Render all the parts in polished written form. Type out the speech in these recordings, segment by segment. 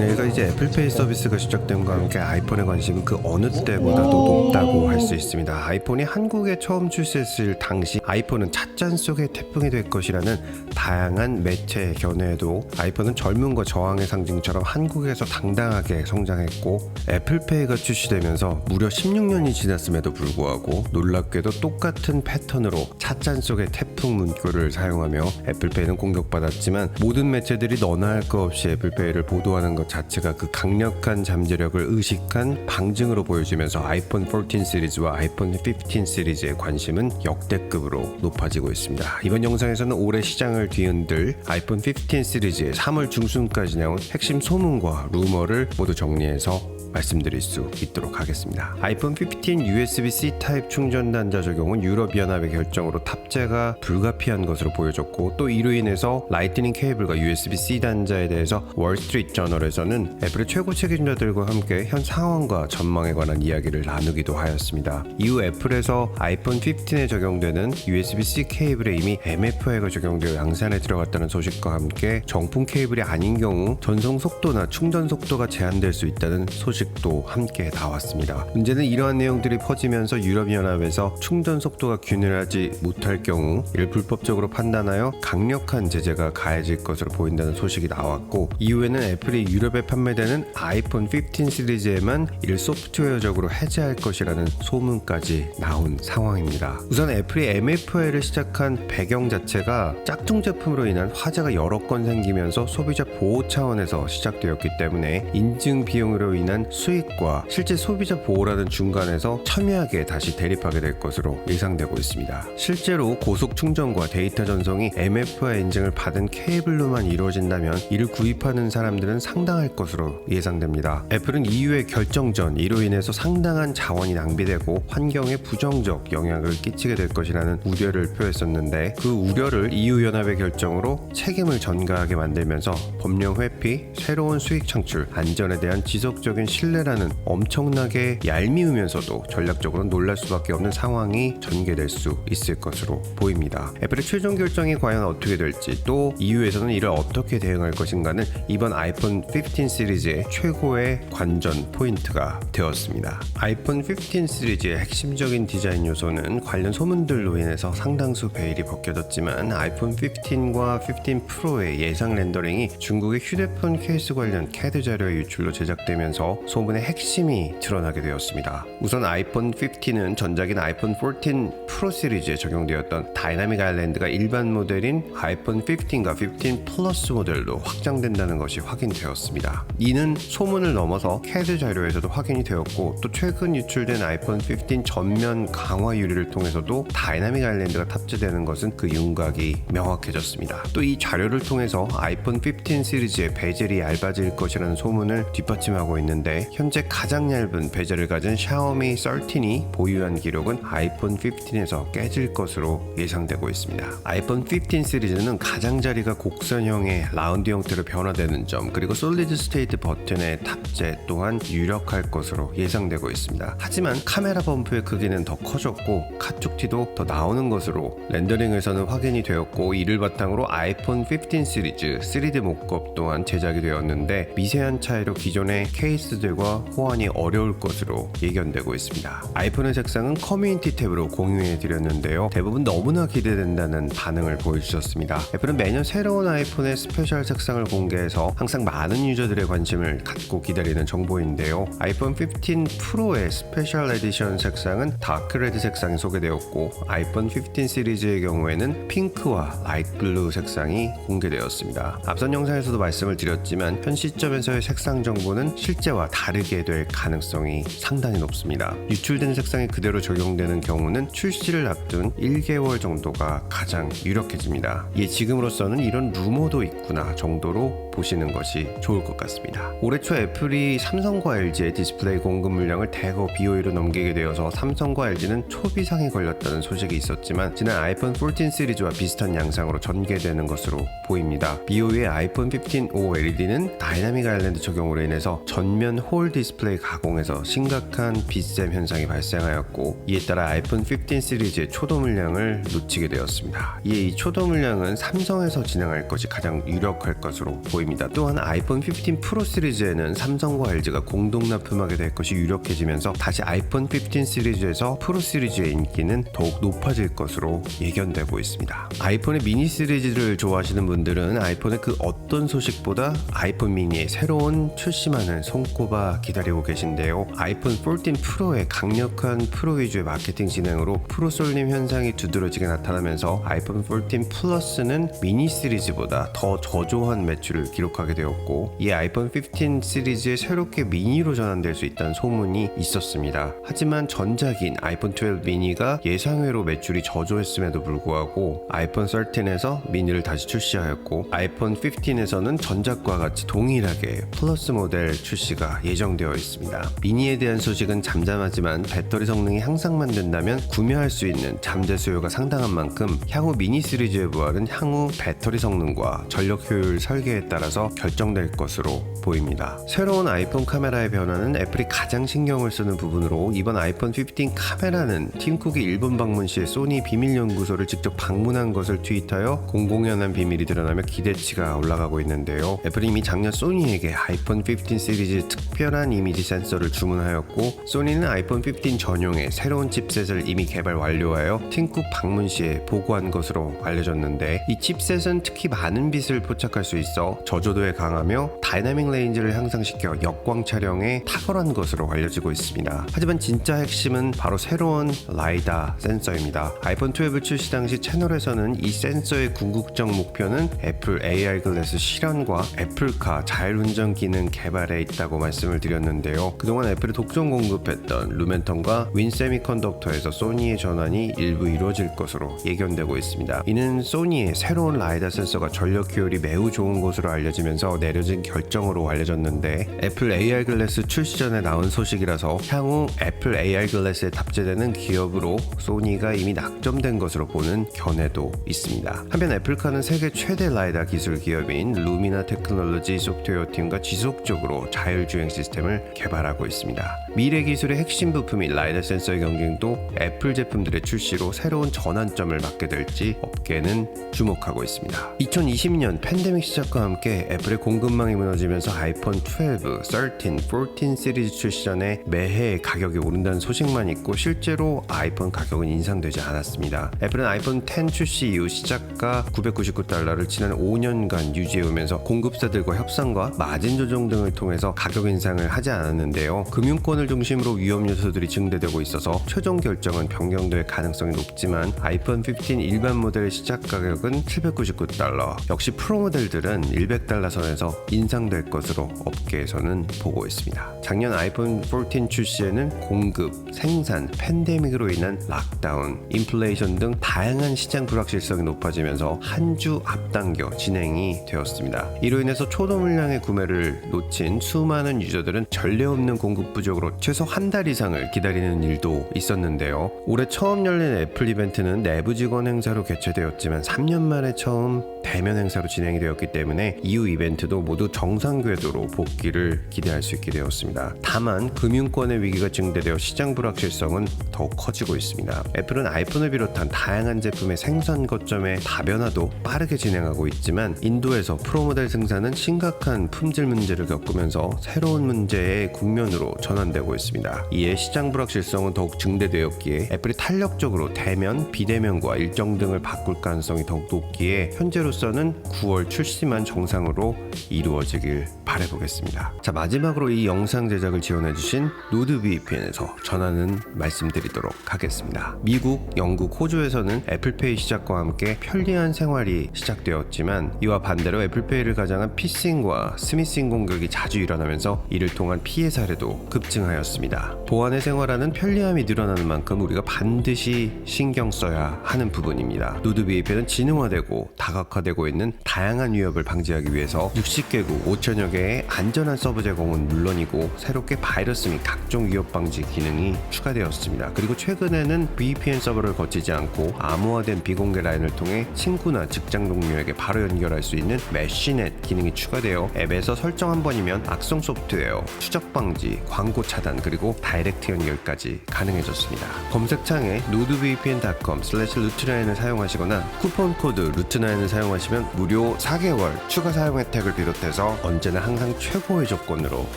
국내에서 이제 애플페이 서비스가 시작됨과 함께 아이폰의 관심은 그 어느 때보다도 높다고 할 수 있습니다. 아이폰이 한국에 처음 출시했을 당시 아이폰은 찻잔 속의 태풍이 될 것이라는 다양한 매체의 견해에도 아이폰은 젊음과 저항의 상징처럼 한국에서 당당하게 성장했고, 애플페이가 출시되면서 무려 16년이 지났음에도 불구하고 놀랍게도 똑같은 패턴으로 찻잔 속의 태풍 문구를 사용하며 애플페이는 공격받았지만, 모든 매체들이 너나 할 거 없이 애플페이를 보도하는 것 자체가 그 강력한 잠재력을 의식한 방증으로 보여지면서 아이폰 14 시리즈와 아이폰 15 시리즈의 관심은 역대급으로 높아지고 있습니다. 이번 영상에서는 올해 시장을 뒤흔들 아이폰 15 시리즈의 3월 중순까지 나온 핵심 소문과 루머를 모두 정리해서 말씀드릴 수 있도록 하겠습니다. 아이폰 15 USB-C 타입 충전 단자 적용은 유럽연합의 결정으로 탑재가 불가피한 것으로 보여졌고, 또 이로 인해서 라이트닝 케이블과 USB-C 단자에 대해서 월스트리트 저널에서는 애플의 최고 책임자들과 함께 현 상황과 전망에 관한 이야기를 나누기도 하였습니다. 이후 애플에서 아이폰 15에 적용되는 USB-C 케이블에 이미 MFI가 적용되어 양산에 들어갔다는 소식과 함께 정품 케이블이 아닌 경우 전송 속도나 충전 속도가 제한될 수 있다는 소식도 함께 나왔습니다. 문제는 이러한 내용들이 퍼지면서 유럽연합에서 충전 속도가 균일하지 못할 경우 이를 불법적으로 판단하여 강력한 제재가 가해질 것으로 보인다는 소식이 나왔고, 이후에는 애플이 유럽에 판매되는 아이폰 15 시리즈에만 이를 소프트웨어적으로 해제할 것이라는 소문까지 나온 상황입니다. 우선 애플이 MFI를 시작한 배경 자체가 짝퉁 제품으로 인한 화재가 여러 건 생기면서 소비자 보호 차원에서 시작되었기 때문에 인증 비용으로 인한 수익과 실제 소비자 보호라는 중간에서 첨예하게 다시 대립하게 될 것으로 예상되고 있습니다. 실제로 고속 충전과 데이터 전송이 MFI 인증을 받은 케이블로만 이루어진다면 이를 구입하는 사람들은 상당할 것으로 예상됩니다. 애플은 이후의 결정 전 이로 인해서 상당한 자원이 낭비되고 환경에 부정적 영향을 끼치게 될 것이라는 우려를 표했었는데, 그 우려를 EU 연합의 결정으로 책임을 전가하게 만들면서 법령 회피, 새로운 수익 창출, 안전에 대한 지속적인 신뢰라는 엄청나게 얄미우면서도 전략적으로 놀랄 수밖에 없는 상황이 전개될 수 있을 것으로 보입니다. 애플의 최종 결정이 과연 어떻게 될지, 또 EU에서는 이를 어떻게 대응할 것인가는 이번 아이폰 15 시리즈의 최고의 관전 포인트가 되었습니다. 아이폰 15 시리즈의 핵심적인 디자인 요소는 관련 소문들로 인해서 상당수 베일이 벗겨졌지만, 아이폰 15과 15 프로의 예상 렌더링이 중국의 휴대폰 케이스 관련 CAD 자료의 유출로 제작되면서 소문의 핵심이 드러나게 되었습니다. 우선 아이폰 15는 전작인 아이폰 14 프로 시리즈에 적용되었던 다이나믹 아일랜드가 일반 모델인 아이폰 15과 15 플러스 모델로 확장된다는 것이 확인되었습니다. 이는 소문을 넘어서 CAD 자료에서도 확인이 되었고, 또 최근 유출된 아이폰 15 전면 강화 유리를 통해서도 다이나믹 아일랜드가 탑재되는 것은 그 윤곽이 명확해졌습니다. 또 이 자료를 통해서 아이폰 15 시리즈의 베젤이 얇아질 것이라는 소문을 뒷받침하고 있는데, 현재 가장 얇은 베젤을 가진 샤오미 13이 보유한 기록은 아이폰 15에서 깨질 것으로 예상되고 있습니다. 아이폰 15 시리즈는 가장자리가 곡선형의 라운드 형태로 변화되는 점, 그리고 솔리드 스테이트 버튼의 탑재 또한 유력할 것으로 예상되고 있습니다. 하지만 카메라 범프의 크기는 더 커졌고 카툭티도 더 나오는 것으로 렌더링에서는 확인이 되었고, 이를 바탕으로 아이폰 15 시리즈 3D 목겁 또한 제작이 되었는데, 미세한 차이로 기존의 케이스들과 호환이 어려울 것으로 예견되고 있습니다. 아이폰의 색상은 커뮤니티 탭으로 공유해 드렸는데요, 대부분 너무나 기대된다는 반응을 보여주셨습니다. 애플은 매년 새로운 아이폰의 스페셜 색상을 공개해서 항상 많은 유저들의 관심을 갖고 기다리는 정보인데요, 아이폰 15 프로의 스페셜 에디션 색상은 다크 레드 색상이 소개되었고, 아이폰 15 시리즈의 경우에는 핑크와 라이트 블루 색상이 공개되었습니다. 앞선 영상에서도 말씀을 드렸지만 현 시점에서의 색상 정보는 실제와 다르게 될 가능성이 상당히 높습니다. 유출된 색상이 그대로 적용되는 경우는 출시를 앞둔 1개월 정도가 가장 유력해집니다. 지금으로서는 이런 루머도 있구나 정도로 보시는 것이 좋을 것 같습니다. 올해 초 애플이 삼성과 LG의 디스플레이 공급 물량을 대거 BOE로 넘기게 되어서 삼성과 LG는 초비상이 걸렸다는 소식이 있었지만, 지난 아이폰 14 시리즈와 비슷한 양상으로 전개되는 것으로 보입니다. BOE의 아이폰 15 OLED는 다이나믹 아일랜드 적용으로 인해서 전면 홀 디스플레이 가공에서 심각한 빗샘 현상이 발생하였고, 이에 따라 아이폰 15 시리즈의 초도 물량을 놓치게 되었습니다. 이에 이 초도 물량은 삼성에서 진행할 것이 가장 유력할 것으로 보입니다. 보입니다. 또한 아이폰 15 프로 시리즈에는 삼성과 LG가 공동 납품하게 될 것이 유력해지면서 다시 아이폰 15 시리즈에서 프로 시리즈의 인기는 더욱 높아질 것으로 예견되고 있습니다. 아이폰의 미니 시리즈를 좋아하시는 분들은 아이폰의 그 어떤 소식보다 아이폰 미니의 새로운 출시만을 손꼽아 기다리고 계신데요. 아이폰 14 프로의 강력한 프로 위주의 마케팅 진행으로 프로솔림 현상이 두드러지게 나타나면서 아이폰 14 플러스는 미니 시리즈보다 더 저조한 매출을 기록하게 되었고, 이 아이폰 15 시리즈에 새롭게 미니로 전환될 수 있다는 소문이 있었습니다. 하지만 전작인 아이폰 12 미니가 예상외로 매출이 저조했음에도 불구하고 아이폰 13에서 미니를 다시 출시하였고, 아이폰 15에서는 전작과 같이 동일하게 플러스 모델 출시가 예정되어 있습니다. 미니에 대한 소식은 잠잠하지만 배터리 성능이 향상만 된다면 구매할 수 있는 잠재 수요가 상당한 만큼 향후 미니 시리즈의 부활은 향후 배터리 성능과 전력 효율 설계에 따라서 결정될 것으로 보입니다. 새로운 아이폰 카메라의 변화는 애플이 가장 신경을 쓰는 부분으로, 이번 아이폰 15 카메라는 팀 쿡이 일본 방문 시에 소니 비밀연구소를 직접 방문한 것을 트윗하여 공공연한 비밀이 드러나며 기대치가 올라가고 있는데요. 애플이 이미 작년 소니에게 아이폰 15 시리즈 특별한 이미지 센서를 주문하였고, 소니는 아이폰 15 전용의 새로운 칩셋을 이미 개발 완료하여 팀쿡 방문 시에 보고한 것으로 알려졌는데, 이 칩셋은 특히 많은 빛을 포착할 수 있어 저조도에 강하며 다이나믹 레인지를 향상시켜 역광 촬영에 탁월한 것으로 알려지고 있습니다. 하지만 진짜 핵심은 바로 새로운 라이다 센서입니다. 아이폰 12 출시 당시 채널에서는 이 센서의 궁극적 목표는 애플 AR 글래스 실현과 애플카 자율운전 기능 개발에 있다고 말씀을 드렸는데요. 그동안 애플이 독점 공급했던 루멘텀과 윈세미컨덕터에서 소니의 전환이 일부 이루어질 것으로 예견되고 있습니다. 이는 소니의 새로운 라이다 센서가 전력 효율이 매우 좋은 것으로 알려지면서 내려진 결정으로 알려졌는데, 애플 AR 글래스 출시 전에 나온 소식이라서 향후 애플 AR 글래스에 탑재되는 기업으로 소니가 이미 낙점된 것으로 보는 견해도 있습니다. 한편 애플카는 세계 최대 라이다 기술 기업인 루미나 테크놀로지 소프트웨어 팀과 지속적으로 자율주행 시스템을 개발하고 있습니다. 미래 기술의 핵심 부품인 라이다 센서의 경쟁도 애플 제품들의 출시로 새로운 전환점을 맞게 될지 업계는 주목하고 있습니다. 2020년 팬데믹 시작과 함께 애플의 공급망이 무너지면서 아이폰 12, 13, 14 시리즈 출시 전에 매해 가격이 오른다는 소식만 있고 실제로 아이폰 가격은 인상되지 않았습니다. 애플은 아이폰 10 출시 이후 시작가 $999를 지난 5년간 유지해오면서 공급사들과 협상과 마진 조정 등을 통해서 가격 인상을 하지 않았는데요. 금융권을 중심으로 위험 요소들이 증대되고 있어서 최종 결정은 변경될 가능성이 높지만 아이폰 15 일반 모델의 시작 가격은 $799, 역시 프로 모델들은 $100 선에서 인상될 것으로 업계에서는 보고 있습니다. 작년 아이폰 14 출시에는 공급, 생산, 팬데믹으로 인한 락다운, 인플레이션 등 다양한 시장 불확실성이 높아지면서 한 주 앞당겨 진행이 되었습니다. 이로 인해서 초도 물량의 구매를 놓친 수많은 유저들은 전례 없는 공급 부족으로 최소 한 달 이상을 기다리는 일도 있었는데요. 올해 처음 열린 애플 이벤트는 내부 직원 행사로 개최되었지만 3년 만에 처음 대면 행사로 진행이 되었기 때문에 이후 이벤트도 모두 정상 궤도로 복귀를 기대할 수 있게 되었습니다. 다만 금융권의 위기가 증대되어 시장 불확실성은 더욱 커지고 있습니다. 애플은 아이폰을 비롯한 다양한 제품의 생산 거점의 다변화도 빠르게 진행하고 있지만 인도에서 프로 모델 생산은 심각한 품질 문제를 겪으면서 새로운 문제의 국면으로 전환되고 있습니다. 이에 시장 불확실성은 더욱 증대되었기에 애플이 탄력적으로 대면, 비대면과 일정 등을 바꿀 가능성이 더욱 높기에 현재로서는 9월 출시만 정상으로 이루어지길 바라보겠습니다. 자, 마지막으로 이 영상 제작을 지원해주신 노드VPN에서 전하는 말씀드리도록 하겠습니다. 미국, 영국, 호주에서는 애플페이 시작과 함께 편리한 생활이 시작되었지만 이와 반대로 애플페이를 가장한 피싱과 스미싱 공격이 자주 일어나면서 이를 통한 피해 사례도 급증하였습니다. 보안의 생활하는 편리함이 늘어나는 만큼 우리가 반드시 신경 써야 하는 부분입니다. 노드VPN은 지능화되고 다각화되고 있는 다양한 위협을 방지하기 위해서 60개국 5천여 개의 안전한 서버 제공은 물론이고 새롭게 바이러스 및 각종 위협 방지 기능이 추가되었습니다. 그리고 최근에는 VPN 서버를 거치지 않고 암호화된 비공개 라인을 통해 친구나 직장 동료에게 바로 연결할 수 있는 메쉬넷 기능이 추가되어 앱에서 설정 한 번이면 악성 소프트웨어, 추적 방지, 광고 차단 그리고 다이렉트 연결까지 가능해졌습니다. 검색창에 nordvpn.com/루트9을 사용하시거나 쿠폰 코드 루트9을 사용하시면 사용하시면 무료 4개월 추가 사용 혜택을 비롯해서 언제나 항상 최고의 조건으로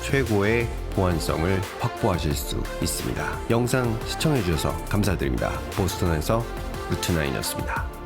최고의 보안성을 확보하실 수 있습니다. 영상 시청해주셔서 감사드립니다. 보스턴에서 루트9이었습니다.